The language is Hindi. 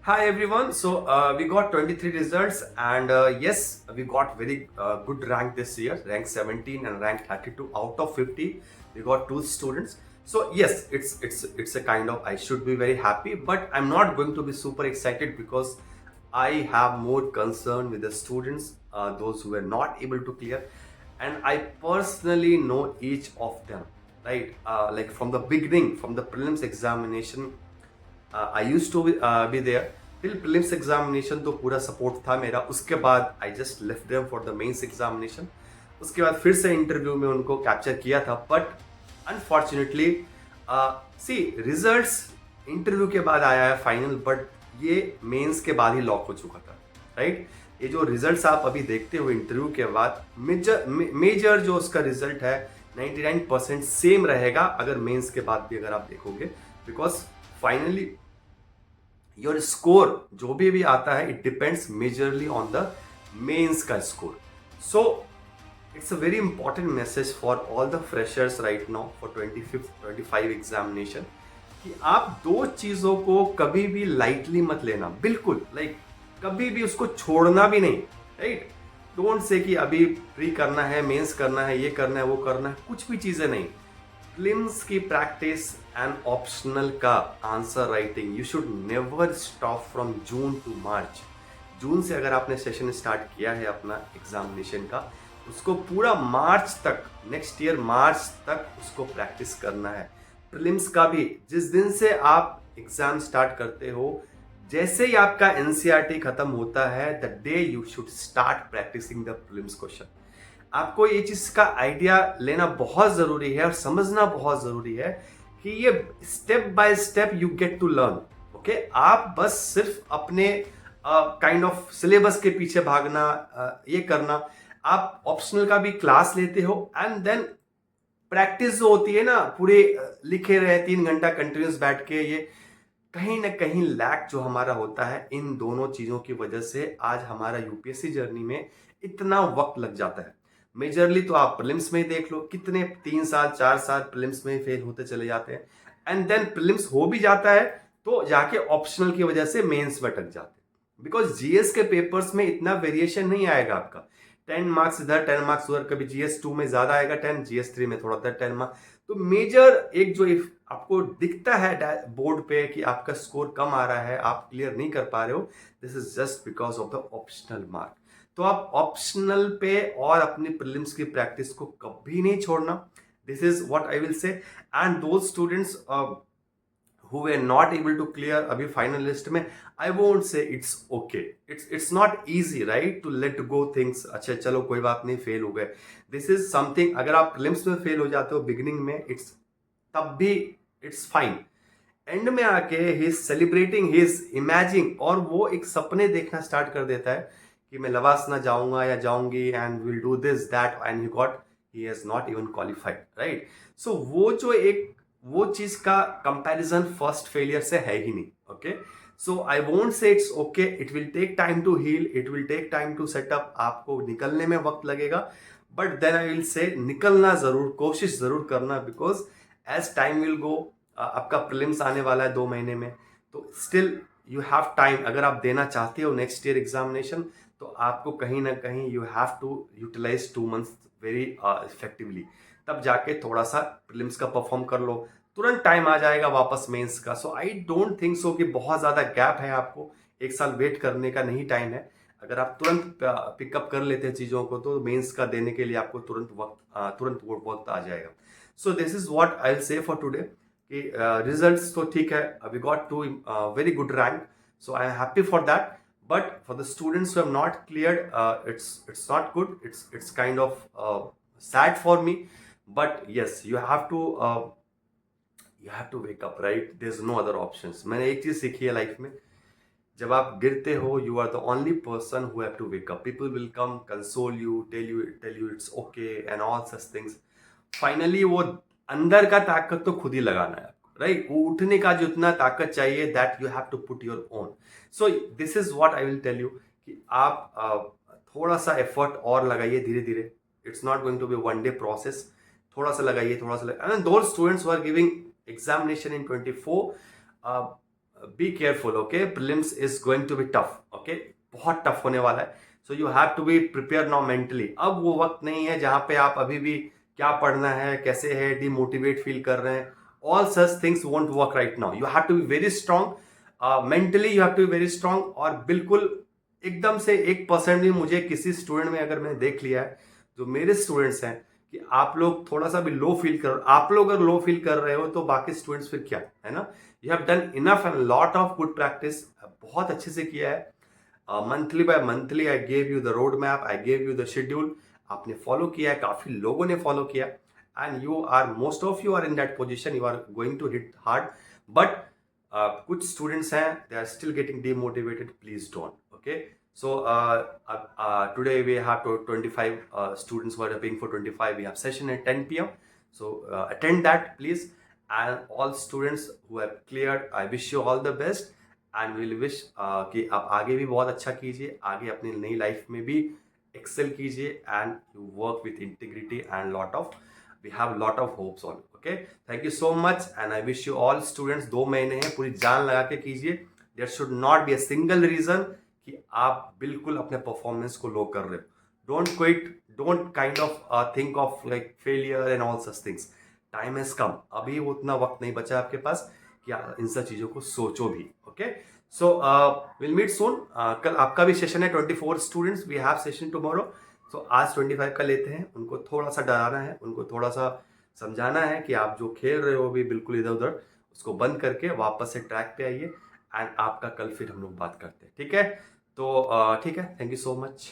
Hi everyone. We got 23 results, and yes, we got very good rank this year, rank 17 and rank 32 out of 50. We got two students. So yes, it's a kind of I should be very happy, but I'm not going to be super excited because I have more concern with the students, those who were not able to clear, and I personally know each of them, right? Like from the beginning, from the prelims examination. I use to be there till prelims examination, तो पूरा सपोर्ट था मेरा. उसके बाद I just left them for the mains examination. उसके बाद फिर से इंटरव्यू में उनको कैप्चर किया था, but unfortunately C results interview के बाद आया है फाइनल, बट ये मेंस के बाद ही लॉक हो चुका था, राइट? ये जो रिजल्ट्स आप अभी देखते हो इंटरव्यू के बाद, मेजर जो उसका रिजल्ट है 99% सेम रहेगा अगर मेंस के बाद भी अगर आप देखोगे, बिकॉज फाइनली योर स्कोर जो भी आता है it depends majorly on the mains का score. So it's a very important message for all the freshers right now for 25 examination कि आप दो चीजों को कभी भी लाइटली मत लेना, बिल्कुल लाइक कभी भी उसको छोड़ना भी नहीं, राइट? डोंट से कि अभी प्री करना है, मेंस करना है, ये करना है, वो करना है, कुछ भी चीजें नहीं. प्रीलिम्स की प्रैक्टिस एंड ऑप्शनल का answer writing you should never stop from June to March. June से अगर आपने सेशन स्टार्ट किया है अपना एग्जामिनेशन का, उसको पूरा मार्च तक, नेक्स्ट ईयर मार्च तक उसको प्रैक्टिस करना है. प्रीलिम्स का भी जिस दिन से आप एग्जाम स्टार्ट करते हो, जैसे ही आपका एनसीईआरटी खत्म होता है, the day you should start practising the prelims question. आपको ये चीज का आइडिया लेना बहुत जरूरी है और समझना बहुत जरूरी है कि ये step by step you get to learn. Okay, आप बस सिर्फ अपने काइंड ऑफ सिलेबस के पीछे भागना, ये करना. आप ऑप्शनल का भी क्लास लेते हो एंड देन प्रैक्टिस जो होती है ना, पूरे लिखे रहे 3 घंटा कंटिन्यूस बैठ के, ये कहीं ना कहीं लैक जो हमारा होता है, इन दोनों चीजों की वजह से आज हमारा यूपीएससी जर्नी में इतना वक्त लग जाता है. मेजरली तो आप प्रीलिम्स में ही देख लो, कितने 3 साल 4 साल प्रीलिम्स में ही फेल होते चले जाते हैं, एंड देन प्रीलिम्स हो भी जाता है तो जाके ऑप्शनल की वजह से मेंस में अटक जाते हैं. बिकॉज जीएस के पेपर्स में इतना वेरिएशन नहीं आएगा आपका. 10 मार्क्स इधर, 10 मार्क्स उधर, कभी जीएस 2 में ज्यादा आएगा 10, जीएस 3 में थोड़ा 10 मार्क्स. तो मेजर एक जो आपको दिखता है बोर्ड पे कि आपका स्कोर कम आ रहा है, आप क्लियर नहीं कर पा रहे हो, this is just because of the optional mark. तो आप ऑप्शनल पे और अपनी प्रीलिम्स की प्रैक्टिस को कभी नहीं छोड़ना. This is what I will say. And those students who were not able to clear अभी फाइनल लिस्ट में, I won't say it's okay. It's not easy right to let go things. अच्छा चलो कोई बात नहीं, फेल हो गए. दिस इज समथिंग, अगर आप प्रीलिम्स में फेल हो जाते हो बिगिनिंग में, इट्स तब भी इट्स फाइन. एंड में आके he is celebrating, he is imaging, और वो एक सपने देखना स्टार्ट कर देता है कि मैं लवासना जाऊंगा या जाऊंगी and will do this that, and he has not even qualified, right? So वो चीज का कंपैरिजन फर्स्ट फेलियर से है ही नहीं. Okay, so I won't say it's okay. It will take time to heal, it will take time to set up. आपको निकलने में वक्त लगेगा, बट देन आई विल से निकलना जरूर, कोशिश जरूर करना, because as time will go, आपका प्रीलिम्स आने वाला है 2 महीने में, तो स्टिल यू हैव टाइम. अगर आप देना चाहते हो नेक्स्ट ईयर एग्जामिनेशन, तो आपको कहीं ना कहीं you have to utilise 2 months very effectively. तब जाके थोड़ा सा प्रीलिम्स का परफॉर्म कर लो, तुरंत टाइम आ जाएगा वापस मेंस का. सो आई डोंट थिंक सो कि बहुत ज्यादा गैप है. आपको 1 साल वेट करने का नहीं टाइम है. अगर आप तुरंत पिकअप कर लेते हैं चीजों को, तो मेंस का देने के लिए आपको तुरंत वो वक्त आ जाएगा. So this is what I will say for today कि रिजल्ट्स तो ठीक है, we got 2 very good rank, so I am happy for that. But for the students who have not cleared, it's not good. It's kind of sad for me. But yes, you have to wake up, right? There's no other options. मैंने एक चीज सीखी है लाइफ में, जब आप गिरते हो, you are the only person who have to wake up. People will come console you, tell you it's okay and all such things. Finally वो अंदर का ताकत तो खुद ही लगाना है, राइट? वो उठने का जो इतना ताकत चाहिए, that you have to put your own. So this is what I will tell you कि आप थोड़ा सा एफर्ट और लगाइए धीरे धीरे. It's not going to be one day process. थोड़ा सा लगाइए, थोड़ा सा लगाइए. And those students who are giving examination in 24, be careful, okay, prelims is going to be tough, okay, बहुत टफ होने वाला है। So you have to be prepare now mentally. अब वो वक्त नहीं है जहां पे आप अभी भी क्या पढ़ना है, कैसे है, डिमोटिवेट फील कर रहे हैं। All such things won't work right now. You have to be very strong mentally, you have to be very strong. और बिल्कुल एकदम से 1% भी मुझे किसी स्टूडेंट में अगर मैंने देख लिया है, जो मेरे स्टूडेंट्स हैं, कि आप लोग थोड़ा सा भी लो फील कर, आप लोग अगर लो फील कर रहे हो तो बाकी स्टूडेंट्स फिर क्या, है ना। You have done enough and lot of good practice, बहुत अच्छे से किया है। Monthly by monthly I gave you the road map, I gave you the schedule, आपने फॉलो किया है, काफी लोगों ने फॉलो किया, and you are, most of you are in that position, you are going to hit hard. But कुछ स्टूडेंट्स हैं, they are still getting demotivated, please don't, okay. So today we have 25 students who are appearing for 25. We have session at 10 p.m. So attend that, please. And all students who have cleared, I wish you all the best. And we'll wish कि आप आगे भी बहुत अच्छा कीजिए, आगे अपनी नई लाइफ में भी एक्सेल कीजिए, and you work with integrity and we have lot of hopes on. Okay, thank you so much, and I wish you all students, 2 महीने हैं, पूरी जान लगा के कीजिए। There should not be a single reason कि आप बिल्कुल अपने परफॉर्मेंस को लो कर रहे हो। Don't quit, don't kind of think of like failure and all such things. Time has come, अभी उतना वक्त नहीं बचा आपके पास कि आप इन सब चीजों को सोचो भी, okay. So will meet soon. कल आपका भी सेशन है, 24 students, we have session tomorrow. So आज 25 का लेते हैं, उनको थोड़ा सा डराना है, उनको थोड़ा सा समझाना है कि आप जो खेल रहे हो अभी बिल्कुल इधर उधर, उसको बंद करके वापस से ट्रैक पे आइए, एंड आपका कल फिर हम लोग बात करते हैं, ठीक है। तो ठीक है, थैंक यू सो मच।